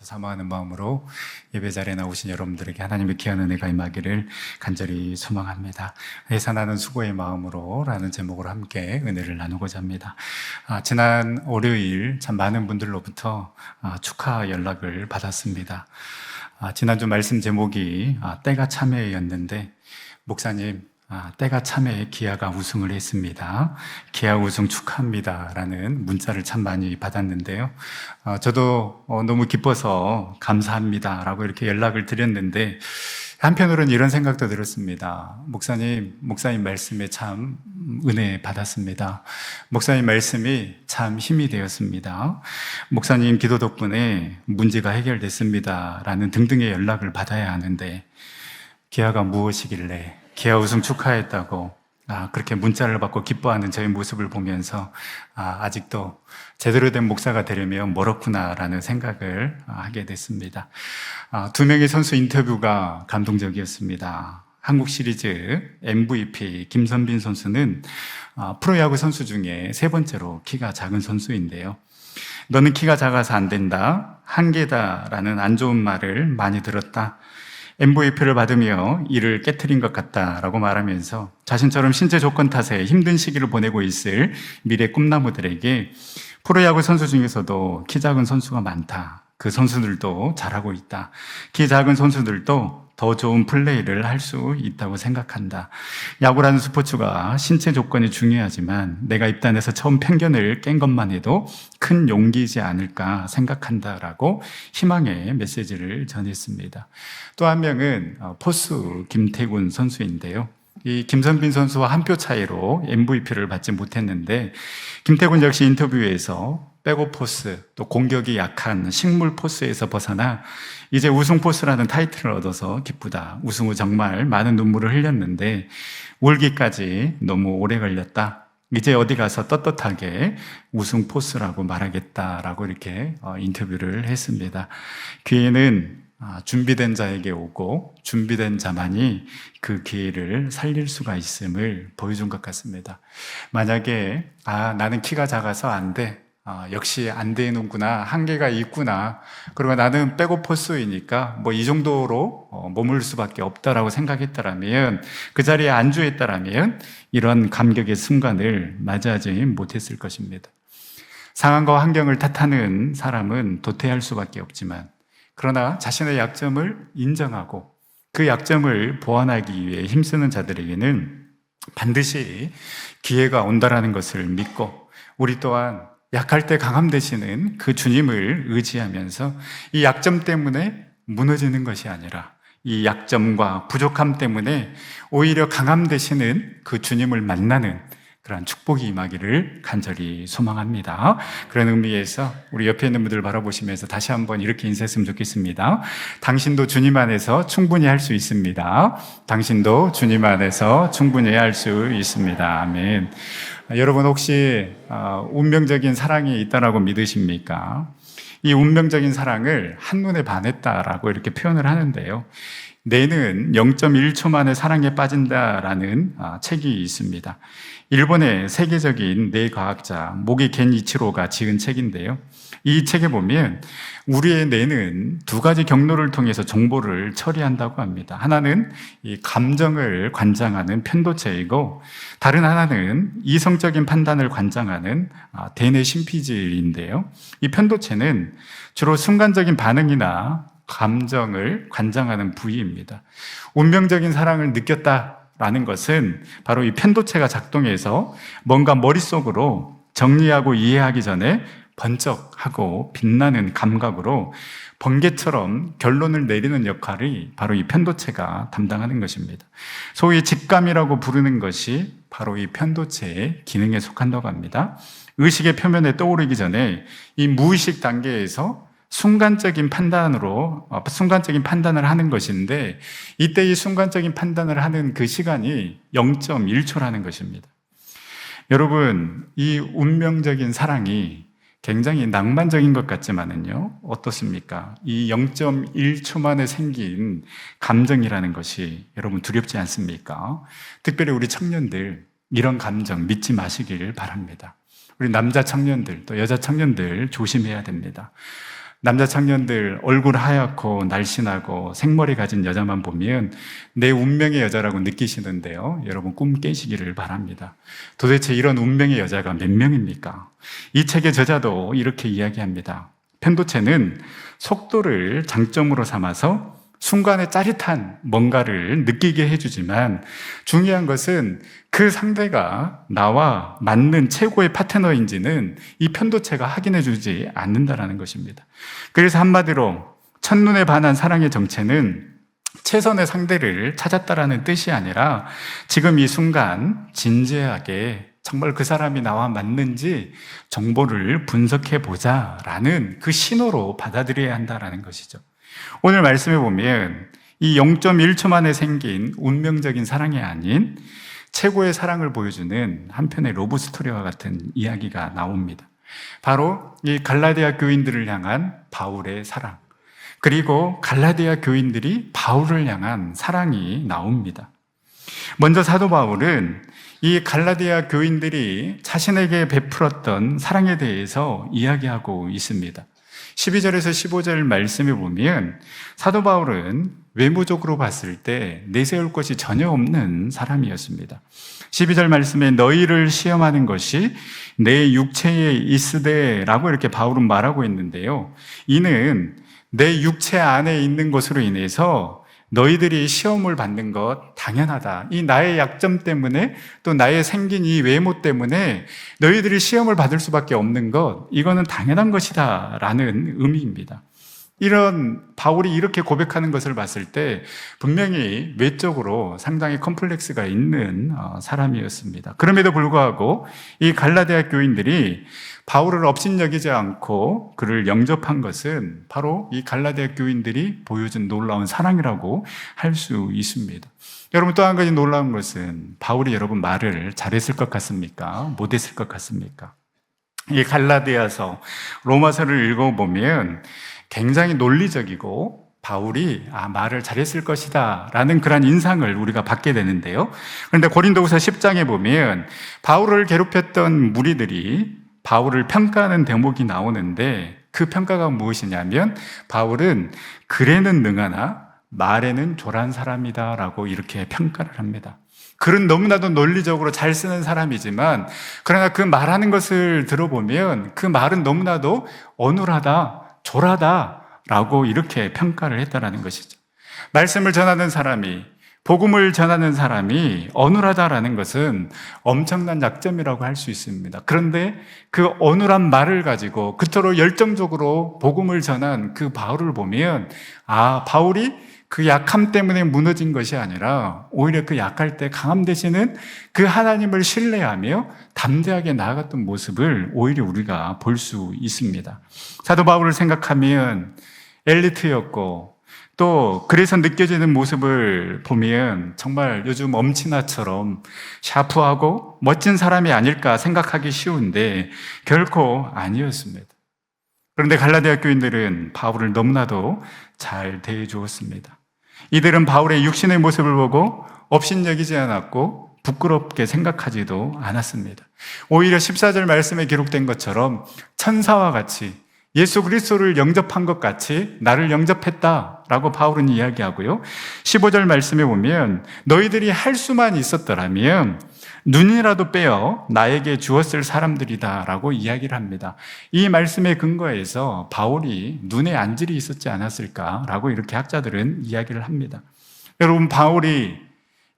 사모하는 마음으로 예배 자리에 나오신 여러분들에게 하나님의 귀한 은혜가 임하기를 간절히 소망합니다. 해산하는 수고의 마음으로 라는 제목으로 함께 은혜를 나누고자 합니다. 지난 월요일 참 많은 분들로부터 축하 연락을 받았습니다. 지난주 말씀 제목이 때가 참회였는데, 목사님 때가 참회에 기아가 우승을 했습니다. 기아 우승 축하합니다 라는 문자를 참 많이 받았는데요. 저도 너무 기뻐서 감사합니다 라고 이렇게 연락을 드렸는데, 한편으로는 이런 생각도 들었습니다. 목사님 말씀에 참 은혜 받았습니다. 목사님 말씀이 참 힘이 되었습니다. 목사님 기도 덕분에 문제가 해결됐습니다 라는 등등의 연락을 받아야 하는데, 기아가 무엇이길래 기아 우승 축하했다고 그렇게 문자를 받고 기뻐하는 저의 모습을 보면서 아직도 제대로 된 목사가 되려면 멀었구나라는 생각을 하게 됐습니다. 두 명의 선수 인터뷰가 감동적이었습니다. 한국 시리즈 MVP 김선빈 선수는 프로야구 선수 중에 세 번째로 키가 작은 선수인데요. 너는 키가 작아서 안 된다, 한계다라는 안 좋은 말을 많이 들었다, MVP를 받으며 이를 깨트린 것 같다라고 말하면서 자신처럼 신체 조건 탓에 힘든 시기를 보내고 있을 미래 꿈나무들에게 프로야구 선수 중에서도 키 작은 선수가 많다, 그 선수들도 잘하고 있다, 키 작은 선수들도 더 좋은 플레이를 할 수 있다고 생각한다, 야구라는 스포츠가 신체 조건이 중요하지만 내가 입단해서 처음 편견을 깬 것만 해도 큰 용기이지 않을까 생각한다라고 희망의 메시지를 전했습니다. 또 한 명은 포수 김태군 선수인데요. 이 김선빈 선수와 한 표 차이로 MVP를 받지 못했는데, 김태군 역시 인터뷰에서 백업 포스, 또 공격이 약한 식물 포스에서 벗어나 이제 우승 포스라는 타이틀을 얻어서 기쁘다, 우승 후 정말 많은 눈물을 흘렸는데 울기까지 너무 오래 걸렸다, 이제 어디 가서 떳떳하게 우승 포스라고 말하겠다라고 이렇게 인터뷰를 했습니다. 기회는 준비된 자에게 오고 준비된 자만이 그 기회를 살릴 수가 있음을 보여준 것 같습니다. 만약에 나는 키가 작아서 안 돼, 역시 안 되는구나, 한계가 있구나, 그리고 나는 백업 포스이니까 뭐 이 정도로 머물 수밖에 없다라고 생각했다라면, 그 자리에 안주했다라면 이런 감격의 순간을 맞이하지 못했을 것입니다. 상황과 환경을 탓하는 사람은 도태할 수밖에 없지만, 그러나 자신의 약점을 인정하고 그 약점을 보완하기 위해 힘쓰는 자들에게는 반드시 기회가 온다라는 것을 믿고, 우리 또한 약할 때 강함 되시는 그 주님을 의지하면서 이 약점 때문에 무너지는 것이 아니라 이 약점과 부족함 때문에 오히려 강함 되시는 그 주님을 만나는 그러한 축복이 임하기를 간절히 소망합니다. 그런 의미에서 우리 옆에 있는 분들 바라보시면서 다시 한번 이렇게 인사했으면 좋겠습니다. 당신도 주님 안에서 충분히 할 수 있습니다. 당신도 주님 안에서 충분히 할 수 있습니다. 아멘. 여러분 혹시 운명적인 사랑이 있다라고 믿으십니까? 이 운명적인 사랑을 한눈에 반했다라고 이렇게 표현을 하는데요. 뇌는 0.1초 만에 사랑에 빠진다라는 책이 있습니다. 일본의 세계적인 뇌과학자 모기 겐이치로가 지은 책인데요. 이 책에 보면 우리의 뇌는 두 가지 경로를 통해서 정보를 처리한다고 합니다. 하나는 이 감정을 관장하는 편도체이고, 다른 하나는 이성적인 판단을 관장하는 대뇌 심피질인데요. 이 편도체는 주로 순간적인 반응이나 감정을 관장하는 부위입니다. 운명적인 사랑을 느꼈다라는 것은 바로 이 편도체가 작동해서 뭔가 머릿속으로 정리하고 이해하기 전에 번쩍하고 빛나는 감각으로 번개처럼 결론을 내리는 역할이 바로 이 편도체가 담당하는 것입니다. 소위 직감이라고 부르는 것이 바로 이 편도체의 기능에 속한다고 합니다. 의식의 표면에 떠오르기 전에 이 무의식 단계에서 순간적인 판단을 하는 것인데, 이때 이 순간적인 판단을 하는 그 시간이 0.1초라는 것입니다. 여러분, 이 운명적인 사랑이 굉장히 낭만적인 것 같지만은요, 어떻습니까? 이 0.1초 만에 생긴 감정이라는 것이 여러분 두렵지 않습니까? 특별히 우리 청년들, 이런 감정 믿지 마시길 바랍니다. 우리 남자 청년들, 또 여자 청년들 조심해야 됩니다. 남자 청년들 얼굴 하얗고 날씬하고 생머리 가진 여자만 보면 내 운명의 여자라고 느끼시는데요. 여러분 꿈 깨시기를 바랍니다. 도대체 이런 운명의 여자가 몇 명입니까? 이 책의 저자도 이렇게 이야기합니다. 편도체는 속도를 장점으로 삼아서 순간에 짜릿한 뭔가를 느끼게 해주지만 중요한 것은 그 상대가 나와 맞는 최고의 파트너인지는 이 편도체가 확인해주지 않는다는 것입니다. 그래서 한마디로 첫눈에 반한 사랑의 정체는 최선의 상대를 찾았다라는 뜻이 아니라 지금 이 순간 진지하게 정말 그 사람이 나와 맞는지 정보를 분석해 보자라는 그 신호로 받아들여야 한다는 것이죠. 오늘 말씀해 보면 이 0.1초 만에 생긴 운명적인 사랑이 아닌 최고의 사랑을 보여주는 한편의 러브스토리와 같은 이야기가 나옵니다. 바로 이 갈라디아 교인들을 향한 바울의 사랑, 그리고 갈라디아 교인들이 바울을 향한 사랑이 나옵니다. 먼저 사도 바울은 이 갈라디아 교인들이 자신에게 베풀었던 사랑에 대해서 이야기하고 있습니다. 12절에서 15절 말씀에 보면 사도 바울은 외모적으로 봤을 때 내세울 것이 전혀 없는 사람이었습니다. 12절 말씀에 너희를 시험하는 것이 내 육체에 있으되 라고 이렇게 바울은 말하고 있는데요. 이는 내 육체 안에 있는 것으로 인해서 너희들이 시험을 받는 것 당연하다. 이 나의 약점 때문에 또 나의 생긴 이 외모 때문에 너희들이 시험을 받을 수밖에 없는 것, 이거는 당연한 것이다 라는 의미입니다. 이런 바울이 이렇게 고백하는 것을 봤을 때 분명히 외적으로 상당히 컴플렉스가 있는 사람이었습니다. 그럼에도 불구하고 이 갈라디아 교인들이 바울을 업신여기지 않고 그를 영접한 것은 바로 이 갈라디아 교인들이 보여준 놀라운 사랑이라고 할 수 있습니다. 여러분, 또 한 가지 놀라운 것은 바울이 여러분 말을 잘했을 것 같습니까? 못했을 것 같습니까? 이 갈라디아서, 로마서를 읽어보면 굉장히 논리적이고 바울이 말을 잘했을 것이다 라는 그런 인상을 우리가 받게 되는데요. 그런데 고린도후서 10장에 보면 바울을 괴롭혔던 무리들이 바울을 평가하는 대목이 나오는데 그 평가가 무엇이냐면 바울은 글에는 능하나 말에는 조란 사람이다 라고 이렇게 평가를 합니다. 글은 너무나도 논리적으로 잘 쓰는 사람이지만 그러나 그 말하는 것을 들어보면 그 말은 너무나도 어눌하다, 조라다 라고 이렇게 평가를 했다라는 것이죠. 말씀을 전하는 사람이, 복음을 전하는 사람이 어눌하다라는 것은 엄청난 약점이라고 할 수 있습니다. 그런데 그 어눌한 말을 가지고 그토록 열정적으로 복음을 전한 그 바울을 보면 바울이 그 약함 때문에 무너진 것이 아니라 오히려 그 약할 때 강함 되시는 그 하나님을 신뢰하며 담대하게 나아갔던 모습을 오히려 우리가 볼 수 있습니다. 사도 바울을 생각하면 엘리트였고 또 그래서 느껴지는 모습을 보면 정말 요즘 엄친아처럼 샤프하고 멋진 사람이 아닐까 생각하기 쉬운데 결코 아니었습니다. 그런데 갈라디아 교인들은 바울을 너무나도 잘 대해주었습니다. 이들은 바울의 육신의 모습을 보고 업신여기지 않았고 부끄럽게 생각하지도 않았습니다. 오히려 14절 말씀에 기록된 것처럼 천사와 같이 예수 그리스도를 영접한 것 같이 나를 영접했다라고 바울은 이야기하고요. 15절 말씀에 보면 너희들이 할 수만 있었더라면 눈이라도 빼어 나에게 주었을 사람들이다라고 이야기를 합니다. 이 말씀에 근거해서 바울이 눈에 안질이 있었지 않았을까라고 이렇게 학자들은 이야기를 합니다. 여러분, 바울이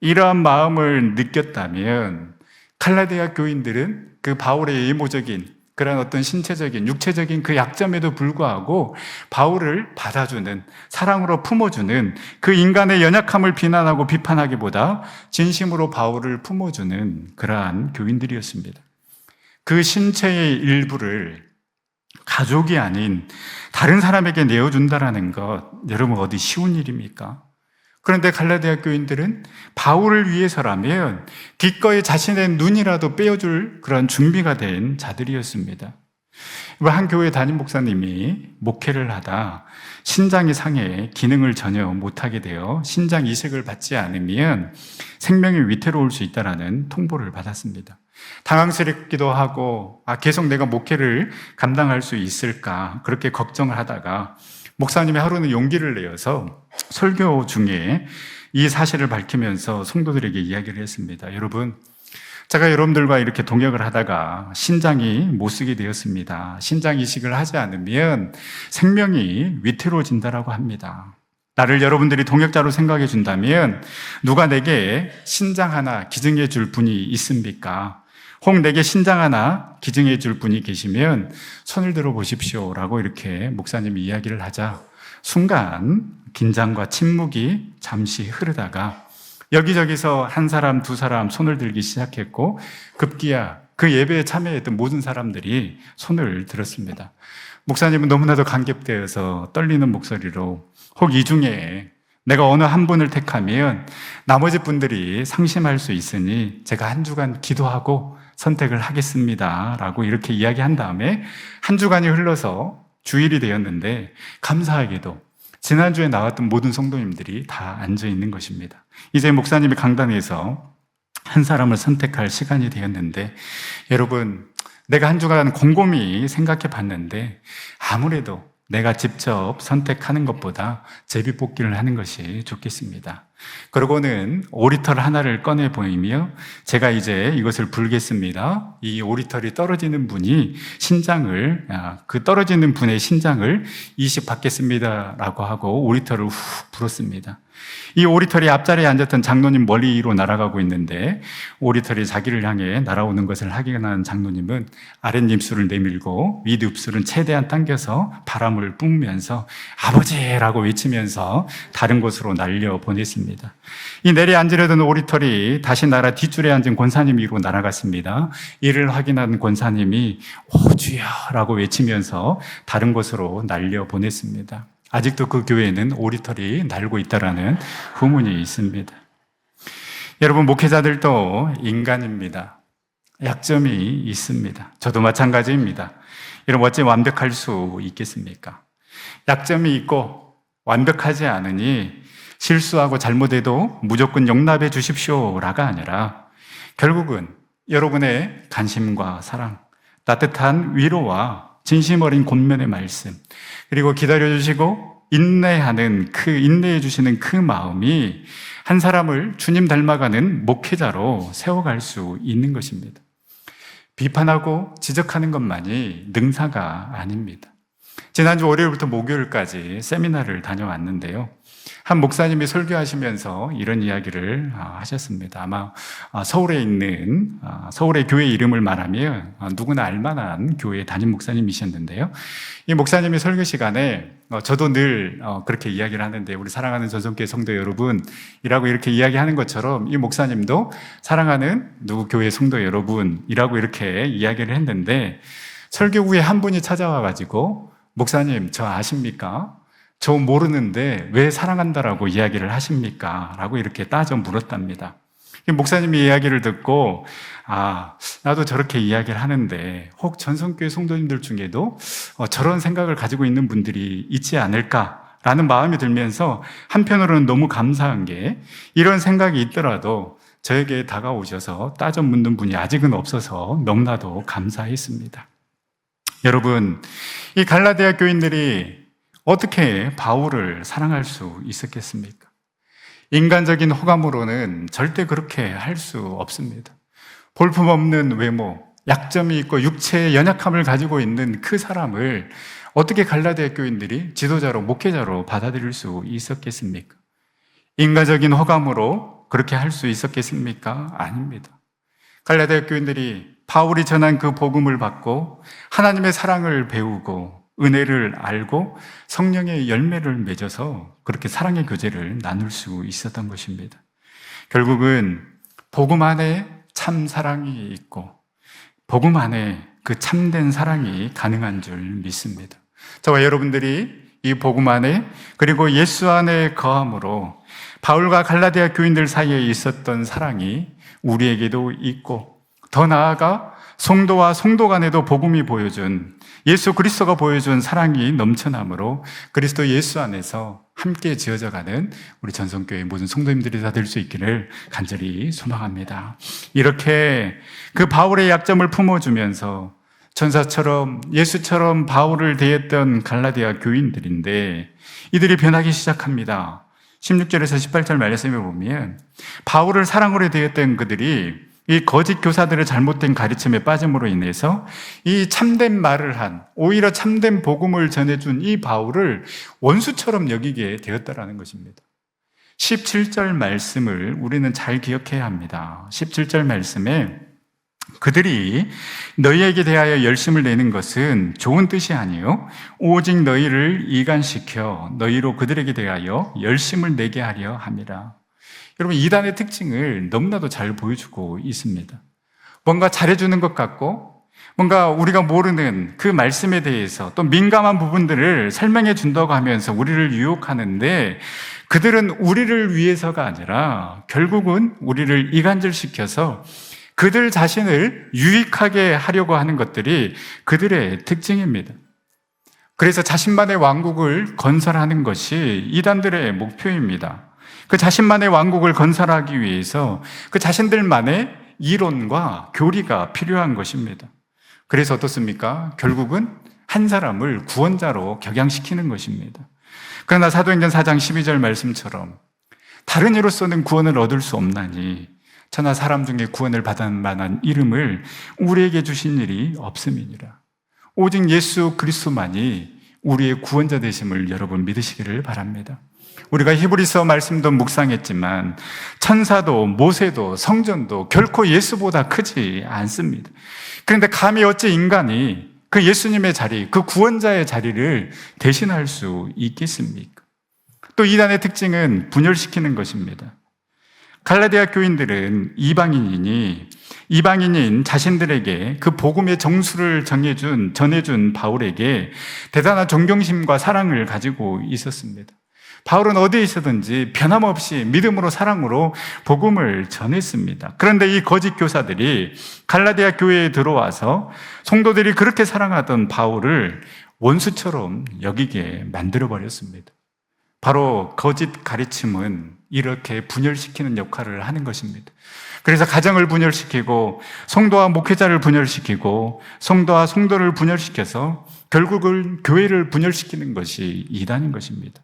이러한 마음을 느꼈다면 갈라디아 교인들은 그 바울의 외모적인 그런 어떤 신체적인, 육체적인 그 약점에도 불구하고 바울을 받아주는, 사랑으로 품어주는 그 인간의 연약함을 비난하고 비판하기보다 진심으로 바울을 품어주는 그러한 교인들이었습니다. 그 신체의 일부를 가족이 아닌 다른 사람에게 내어준다는 것, 여러분 어디 쉬운 일입니까? 그런데 갈라디아 교인들은 바울을 위해서라면 기꺼이 자신의 눈이라도 빼어줄 그런 준비가 된 자들이었습니다. 한 교회 담임 목사님이 목회를 하다 신장이 상해 기능을 전혀 못하게 되어 신장 이식을 받지 않으면 생명이 위태로울 수 있다는 통보를 받았습니다. 당황스럽기도 하고 계속 내가 목회를 감당할 수 있을까 그렇게 걱정을 하다가 목사님이 하루는 용기를 내어서 설교 중에 이 사실을 밝히면서 성도들에게 이야기를 했습니다. 여러분, 제가 여러분들과 이렇게 동역을 하다가 신장이 못 쓰게 되었습니다. 신장 이식을 하지 않으면 생명이 위태로워진다라고 합니다. 나를 여러분들이 동역자로 생각해 준다면 누가 내게 신장 하나 기증해 줄 분이 있습니까? 혹 내게 신장 하나 기증해 줄 분이 계시면 손을 들어 보십시오 라고 이렇게 목사님이 이야기를 하자 순간 긴장과 침묵이 잠시 흐르다가 여기저기서 한 사람, 두 사람 손을 들기 시작했고 급기야 그 예배에 참여했던 모든 사람들이 손을 들었습니다. 목사님은 너무나도 감격되어서 떨리는 목소리로 혹 이 중에 내가 어느 한 분을 택하면 나머지 분들이 상심할 수 있으니 제가 한 주간 기도하고 선택을 하겠습니다 라고 이렇게 이야기한 다음에 한 주간이 흘러서 주일이 되었는데 감사하게도 지난주에 나왔던 모든 성도님들이 다 앉아 있는 것입니다. 이제 목사님이 강단에서 한 사람을 선택할 시간이 되었는데 여러분, 내가 한 주간 곰곰이 생각해 봤는데 아무래도 내가 직접 선택하는 것보다 제비뽑기를 하는 것이 좋겠습니다. 그러고는 오리털 하나를 꺼내 보이며 제가 이제 이것을 불겠습니다. 이 오리털이 떨어지는 분이 그 떨어지는 분의 신장을 이식받겠습니다 라고 하고 오리털을 훅 불었습니다. 이 오리털이 앞자리에 앉았던 장로님 멀리로 날아가고 있는데 오리털이 자기를 향해 날아오는 것을 확인한 장로님은 아랫입술을 내밀고 윗입술은 최대한 당겨서 바람을 뿜으면서 아버지라고 외치면서 다른 곳으로 날려보냈습니다. 이 내리 앉으려던 오리털이 다시 날아 뒷줄에 앉은 권사님 위로 날아갔습니다. 이를 확인한 권사님이 오 주여 라고 외치면서 다른 곳으로 날려보냈습니다. 아직도 그 교회에는 오리털이 날고 있다라는 후문이 있습니다. 여러분, 목회자들도 인간입니다. 약점이 있습니다. 저도 마찬가지입니다. 여러분, 어찌 완벽할 수 있겠습니까? 약점이 있고 완벽하지 않으니 실수하고 잘못해도 무조건 용납해 주십시오라가 아니라 결국은 여러분의 관심과 사랑, 따뜻한 위로와 진심 어린 권면의 말씀, 그리고 기다려주시고 인내해 주시는 그 마음이 한 사람을 주님 닮아가는 목회자로 세워갈 수 있는 것입니다. 비판하고 지적하는 것만이 능사가 아닙니다. 지난주 월요일부터 목요일까지 세미나를 다녀왔는데요. 한 목사님이 설교하시면서 이런 이야기를 하셨습니다. 아마 서울의 교회 이름을 말하면 누구나 알만한 교회 담임 목사님이셨는데요. 이 목사님이 설교 시간에 저도 늘 그렇게 이야기를 하는데 우리 사랑하는 전성교회 성도 여러분이라고 이렇게 이야기하는 것처럼 이 목사님도 사랑하는 누구 교회 성도 여러분이라고 이렇게 이야기를 했는데 설교 후에 한 분이 찾아와가지고 목사님 저 아십니까? 저 모르는데 왜 사랑한다라고 이야기를 하십니까? 라고 이렇게 따져 물었답니다. 목사님이 이야기를 듣고 나도 저렇게 이야기를 하는데 혹 전성교회 성도님들 중에도 저런 생각을 가지고 있는 분들이 있지 않을까라는 마음이 들면서 한편으로는 너무 감사한 게 이런 생각이 있더라도 저에게 다가오셔서 따져 묻는 분이 아직은 없어서 너무나도 감사했습니다. 여러분, 이 갈라디아 교인들이 어떻게 바울을 사랑할 수 있었겠습니까? 인간적인 호감으로는 절대 그렇게 할 수 없습니다. 볼품없는 외모, 약점이 있고 육체의 연약함을 가지고 있는 그 사람을 어떻게 갈라디아 교인들이 지도자로, 목회자로 받아들일 수 있었겠습니까? 인간적인 호감으로 그렇게 할 수 있었겠습니까? 아닙니다. 갈라디아 교인들이 바울이 전한 그 복음을 받고 하나님의 사랑을 배우고 은혜를 알고 성령의 열매를 맺어서 그렇게 사랑의 교제를 나눌 수 있었던 것입니다. 결국은 복음 안에 참 사랑이 있고 복음 안에 그 참된 사랑이 가능한 줄 믿습니다. 저와 여러분들이 이 복음 안에 그리고 예수 안에 거함으로 바울과 갈라디아 교인들 사이에 있었던 사랑이 우리에게도 있고 더 나아가 성도와 성도 간에도 복음이 보여준, 예수 그리스도가 보여준 사랑이 넘쳐나므로 그리스도 예수 안에서 함께 지어져가는 우리 전성교회 모든 성도님들이 다 될 수 있기를 간절히 소망합니다. 이렇게 그 바울의 약점을 품어주면서 천사처럼 예수처럼 바울을 대했던 갈라디아 교인들인데 이들이 변하기 시작합니다. 16절에서 18절 말씀에 보면 바울을 사랑으로 대했던 그들이 이 거짓 교사들의 잘못된 가르침에 빠짐으로 인해서 이 참된 말을 한, 오히려 참된 복음을 전해준 이 바울을 원수처럼 여기게 되었다라는 것입니다. 17절 말씀을 우리는 잘 기억해야 합니다. 17절 말씀에 그들이 너희에게 대하여 열심을 내는 것은 좋은 뜻이 아니요 오직 너희를 이간시켜 너희로 그들에게 대하여 열심을 내게 하려 함이라. 여러분, 이단의 특징을 너무나도 잘 보여주고 있습니다. 뭔가 잘해주는 것 같고 뭔가 우리가 모르는 그 말씀에 대해서 또 민감한 부분들을 설명해 준다고 하면서 우리를 유혹하는데 그들은 우리를 위해서가 아니라 결국은 우리를 이간질시켜서 그들 자신을 유익하게 하려고 하는 것들이 그들의 특징입니다. 그래서 자신만의 왕국을 건설하는 것이 이단들의 목표입니다. 그 자신만의 왕국을 건설하기 위해서 그 자신들만의 이론과 교리가 필요한 것입니다. 그래서 어떻습니까? 결국은 한 사람을 구원자로 격양시키는 것입니다. 그러나 사도행전 4장 12절 말씀처럼 다른 이로서는 구원을 얻을 수 없나니 천하 사람 중에 구원을 받을 만한 이름을 우리에게 주신 일이 없음이니라. 오직 예수 그리스도만이 우리의 구원자 되심을 여러분 믿으시기를 바랍니다. 우리가 히브리서 말씀도 묵상했지만 천사도 모세도 성전도 결코 예수보다 크지 않습니다. 그런데 감히 어찌 인간이 그 예수님의 자리, 그 구원자의 자리를 대신할 수 있겠습니까? 또 이단의 특징은 분열시키는 것입니다. 갈라디아 교인들은 이방인인 자신들에게 그 복음의 정수를 전해준 바울에게 대단한 존경심과 사랑을 가지고 있었습니다. 바울은 어디에 있었든지 변함없이 믿음으로 사랑으로 복음을 전했습니다. 그런데 이 거짓 교사들이 갈라디아 교회에 들어와서 성도들이 그렇게 사랑하던 바울을 원수처럼 여기게 만들어버렸습니다. 바로 거짓 가르침은 이렇게 분열시키는 역할을 하는 것입니다. 그래서 가정을 분열시키고 성도와 목회자를 분열시키고 성도와 성도를 분열시켜서 결국은 교회를 분열시키는 것이 이단인 것입니다.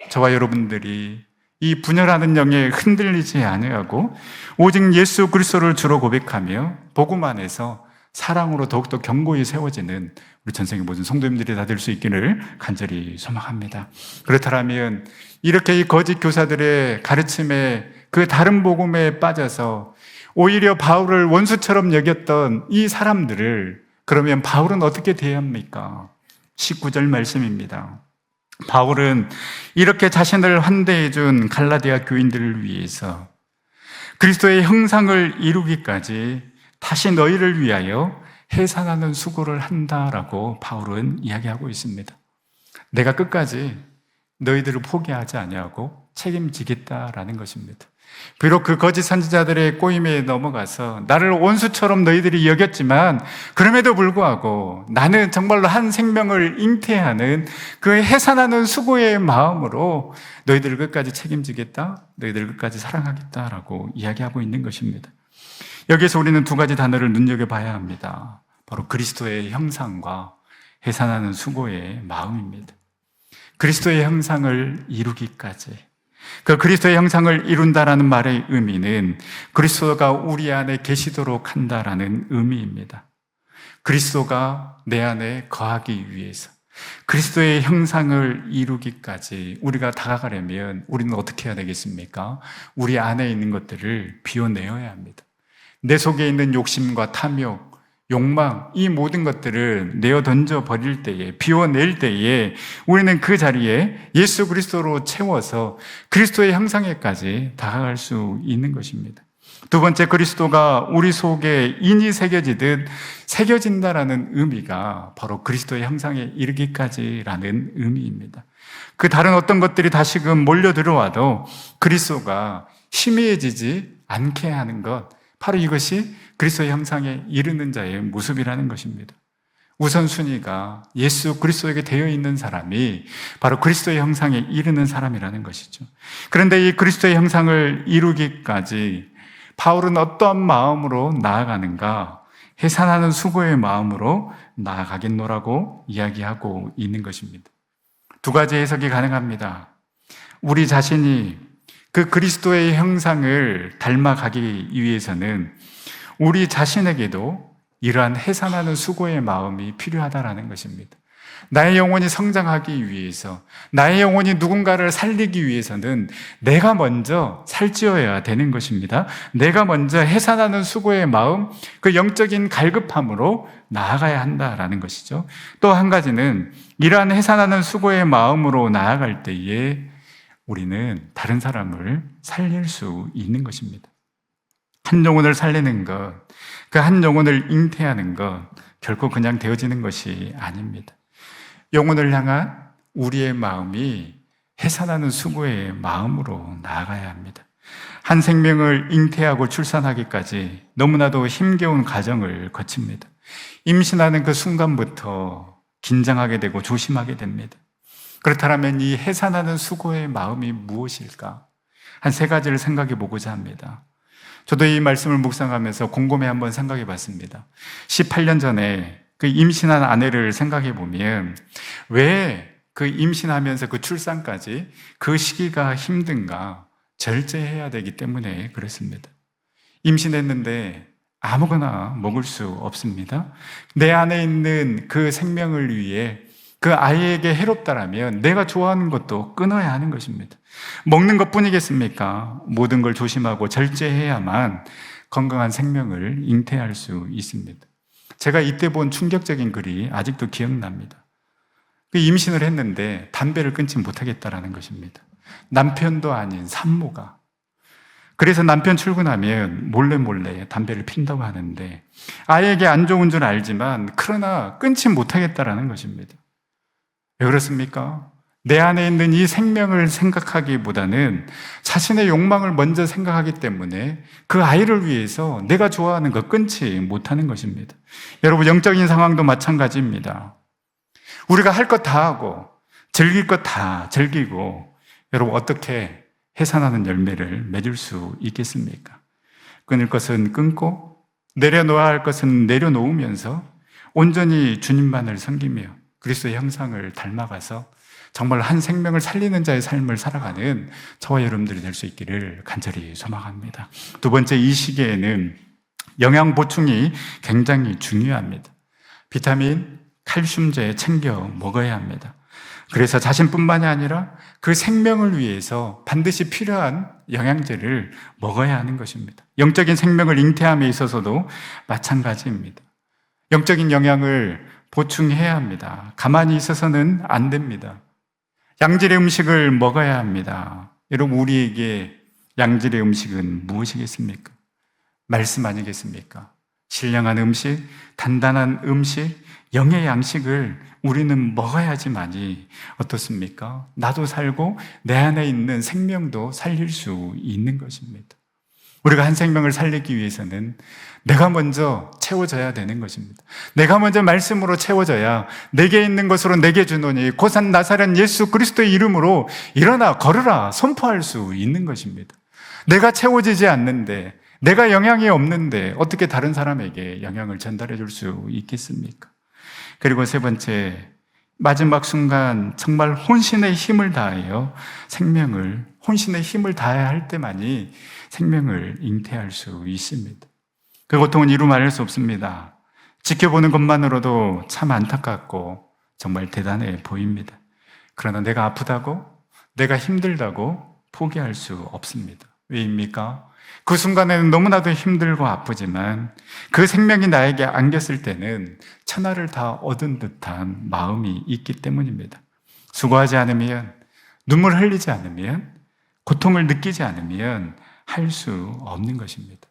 저와 여러분들이 이 분열하는 영에 흔들리지 아니하고 오직 예수 그리스도를 주로 고백하며 복음 안에서 사랑으로 더욱더 견고히 세워지는 우리 전생의 모든 성도님들이 다 될 수 있기를 간절히 소망합니다. 그렇다면 이렇게 이 거짓 교사들의 가르침에 그 다른 복음에 빠져서 오히려 바울을 원수처럼 여겼던 이 사람들을 그러면 바울은 어떻게 대해야 합니까? 19절 말씀입니다. 바울은 이렇게 자신을 환대해 준 갈라디아 교인들을 위해서 그리스도의 형상을 이루기까지 다시 너희를 위하여 해산하는 수고를 한다라고 바울은 이야기하고 있습니다. 내가 끝까지 너희들을 포기하지 아니하고 책임지겠다라는 것입니다. 비록 그 거짓 선지자들의 꼬임에 넘어가서 나를 원수처럼 너희들이 여겼지만 그럼에도 불구하고 나는 정말로 한 생명을 잉태하는 그 해산하는 수고의 마음으로 너희들을 끝까지 책임지겠다, 너희들을 끝까지 사랑하겠다라고 이야기하고 있는 것입니다. 여기에서 우리는 두 가지 단어를 눈여겨봐야 합니다. 바로 그리스도의 형상과 해산하는 수고의 마음입니다. 그리스도의 형상을 이루기까지, 그 그리스도의 형상을 이룬다라는 말의 의미는 그리스도가 우리 안에 계시도록 한다라는 의미입니다. 그리스도가 내 안에 거하기 위해서 그리스도의 형상을 이루기까지 우리가 다가가려면 우리는 어떻게 해야 되겠습니까? 우리 안에 있는 것들을 비워내어야 합니다. 내 속에 있는 욕심과 탐욕, 욕망, 이 모든 것들을 내어 던져 버릴 때에, 비워낼 때에 우리는 그 자리에 예수 그리스도로 채워서 그리스도의 형상에까지 다가갈 수 있는 것입니다. 두 번째, 그리스도가 우리 속에 인이 새겨지듯 새겨진다라는 의미가 바로 그리스도의 형상에 이르기까지라는 의미입니다. 그 다른 어떤 것들이 다시금 몰려 들어와도 그리스도가 희미해지지 않게 하는 것, 바로 이것이 그리스도의 형상에 이르는 자의 모습이라는 것입니다. 우선순위가 예수 그리스도에게 되어 있는 사람이 바로 그리스도의 형상에 이르는 사람이라는 것이죠. 그런데 이 그리스도의 형상을 이루기까지 바울은 어떠한 마음으로 나아가는가? 해산하는 수고의 마음으로 나아가겠노라고 이야기하고 있는 것입니다. 두 가지 해석이 가능합니다. 우리 자신이 그 그리스도의 형상을 닮아가기 위해서는 우리 자신에게도 이러한 해산하는 수고의 마음이 필요하다라는 것입니다. 나의 영혼이 성장하기 위해서, 나의 영혼이 누군가를 살리기 위해서는 내가 먼저 살찌어야 되는 것입니다. 내가 먼저 해산하는 수고의 마음, 그 영적인 갈급함으로 나아가야 한다라는 것이죠. 또 한 가지는 이러한 해산하는 수고의 마음으로 나아갈 때에 우리는 다른 사람을 살릴 수 있는 것입니다. 한 영혼을 살리는 것, 그 한 영혼을 잉태하는 것, 결코 그냥 되어지는 것이 아닙니다. 영혼을 향한 우리의 마음이 해산하는 수고의 마음으로 나아가야 합니다. 한 생명을 잉태하고 출산하기까지 너무나도 힘겨운 과정을 거칩니다. 임신하는 그 순간부터 긴장하게 되고 조심하게 됩니다. 그렇다면 이 해산하는 수고의 마음이 무엇일까? 한 세 가지를 생각해 보고자 합니다. 저도 이 말씀을 묵상하면서 곰곰이 한번 생각해 봤습니다. 18년 전에 그 임신한 아내를 생각해 보면 왜 그 임신하면서 그 출산까지 그 시기가 힘든가? 절제해야 되기 때문에 그렇습니다. 임신했는데 아무거나 먹을 수 없습니다. 내 안에 있는 그 생명을 위해 그 아이에게 해롭다라면 내가 좋아하는 것도 끊어야 하는 것입니다. 먹는 것 뿐이겠습니까? 모든 걸 조심하고 절제해야만 건강한 생명을 잉태할 수 있습니다. 제가 이때 본 충격적인 글이 아직도 기억납니다. 그 임신을 했는데 담배를 끊지 못하겠다라는 것입니다. 남편도 아닌 산모가. 그래서 남편 출근하면 몰래 담배를 핀다고 하는데 아이에게 안 좋은 줄 알지만 그러나 끊지 못하겠다라는 것입니다. 왜 그렇습니까? 내 안에 있는 이 생명을 생각하기보다는 자신의 욕망을 먼저 생각하기 때문에 그 아이를 위해서 내가 좋아하는 거 끊지 못하는 것입니다. 여러분, 영적인 상황도 마찬가지입니다. 우리가 할 것 다 하고 즐길 것 다 즐기고 여러분 어떻게 해산하는 열매를 맺을 수 있겠습니까? 끊을 것은 끊고 내려놓아야 할 것은 내려놓으면서 온전히 주님만을 섬기며 그리스도의 형상을 닮아가서 정말 한 생명을 살리는 자의 삶을 살아가는 저와 여러분들이 될 수 있기를 간절히 소망합니다. 두 번째, 이 시기에는 영양 보충이 굉장히 중요합니다. 비타민, 칼슘제 챙겨 먹어야 합니다. 그래서 자신뿐만이 아니라 그 생명을 위해서 반드시 필요한 영양제를 먹어야 하는 것입니다. 영적인 생명을 잉태함에 있어서도 마찬가지입니다. 영적인 영양을 보충해야 합니다. 가만히 있어서는 안 됩니다. 양질의 음식을 먹어야 합니다. 여러분, 우리에게 양질의 음식은 무엇이겠습니까? 말씀 아니겠습니까? 신령한 음식, 단단한 음식, 영의 양식을 우리는 먹어야지만이 어떻습니까? 나도 살고 내 안에 있는 생명도 살릴 수 있는 것입니다. 우리가 한 생명을 살리기 위해서는 내가 먼저 채워져야 되는 것입니다. 내가 먼저 말씀으로 채워져야 내게 있는 것으로 내게 주노니 고산 나사렛 예수 그리스도의 이름으로 일어나 걸으라 선포할 수 있는 것입니다. 내가 채워지지 않는데, 내가 영향이 없는데 어떻게 다른 사람에게 영향을 전달해 줄 수 있겠습니까? 그리고 세 번째, 마지막 순간 정말 혼신의 힘을 다하여 혼신의 힘을 다해야 할 때만이 생명을 잉태할 수 있습니다. 그 고통은 이루 말할 수 없습니다. 지켜보는 것만으로도 참 안타깝고 정말 대단해 보입니다. 그러나 내가 아프다고, 내가 힘들다고 포기할 수 없습니다. 왜입니까? 그 순간에는 너무나도 힘들고 아프지만 그 생명이 나에게 안겼을 때는 천하를 다 얻은 듯한 마음이 있기 때문입니다. 수고하지 않으면, 눈물 흘리지 않으면, 고통을 느끼지 않으면 할 수 없는 것입니다.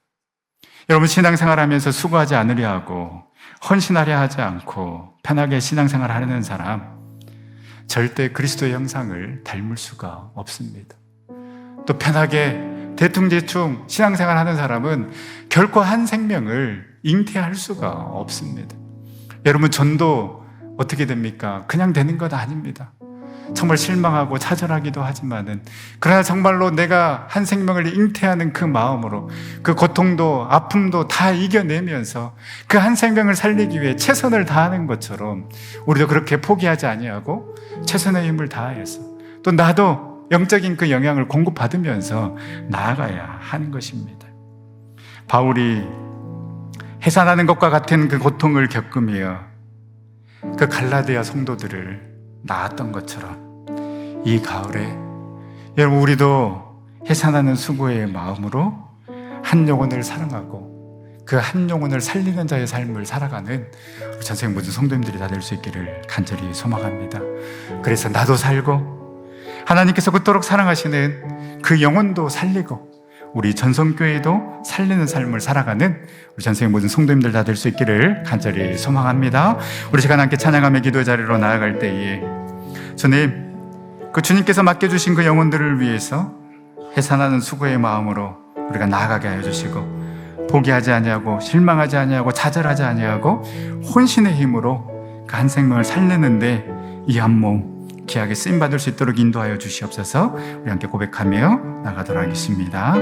여러분, 신앙생활하면서 수고하지 않으려 하고 헌신하려 하지 않고 편하게 신앙생활 하려는 사람, 절대 그리스도의 형상을 닮을 수가 없습니다. 또 편하게 대충대충 신앙생활 하는 사람은 결코 한 생명을 잉태할 수가 없습니다. 여러분, 전도 어떻게 됩니까? 그냥 되는 것 아닙니다. 정말 실망하고 좌절하기도 하지만은, 그러나 정말로 내가 한 생명을 잉태하는 그 마음으로 그 고통도 아픔도 다 이겨내면서 그 한 생명을 살리기 위해 최선을 다하는 것처럼 우리도 그렇게 포기하지 아니하고 최선의 힘을 다해서 또 나도 영적인 그 영향을 공급받으면서 나아가야 하는 것입니다. 바울이 해산하는 것과 같은 그 고통을 겪으며 그 갈라디아 성도들을 낳았던 것처럼 이 가을에 여러분, 우리도 해산하는 수고의 마음으로 한 영혼을 사랑하고 그 한 영혼을 살리는 자의 삶을 살아가는 전생 모든 성도님들이 다 될 수 있기를 간절히 소망합니다. 그래서 나도 살고 하나님께서 그토록 사랑하시는 그 영혼도 살리고 우리 전성교회도 살리는 삶을 살아가는 우리 전생의 모든 성도님들 다 될 수 있기를 간절히 소망합니다. 우리 시간 함께 찬양하며 기도의 자리로 나아갈 때에 주님, 그 주님께서 맡겨주신 그 영혼들을 위해서 해산하는 수고의 마음으로 우리가 나아가게 하여 주시고, 포기하지 아니하고 실망하지 아니하고 좌절하지 아니하고 혼신의 힘으로 그 한 생명을 살리는데 이 한 몸 귀하게 쓰임받을 수 있도록 인도하여 주시옵소서. 우리 함께 고백하며 나가도록 하겠습니다.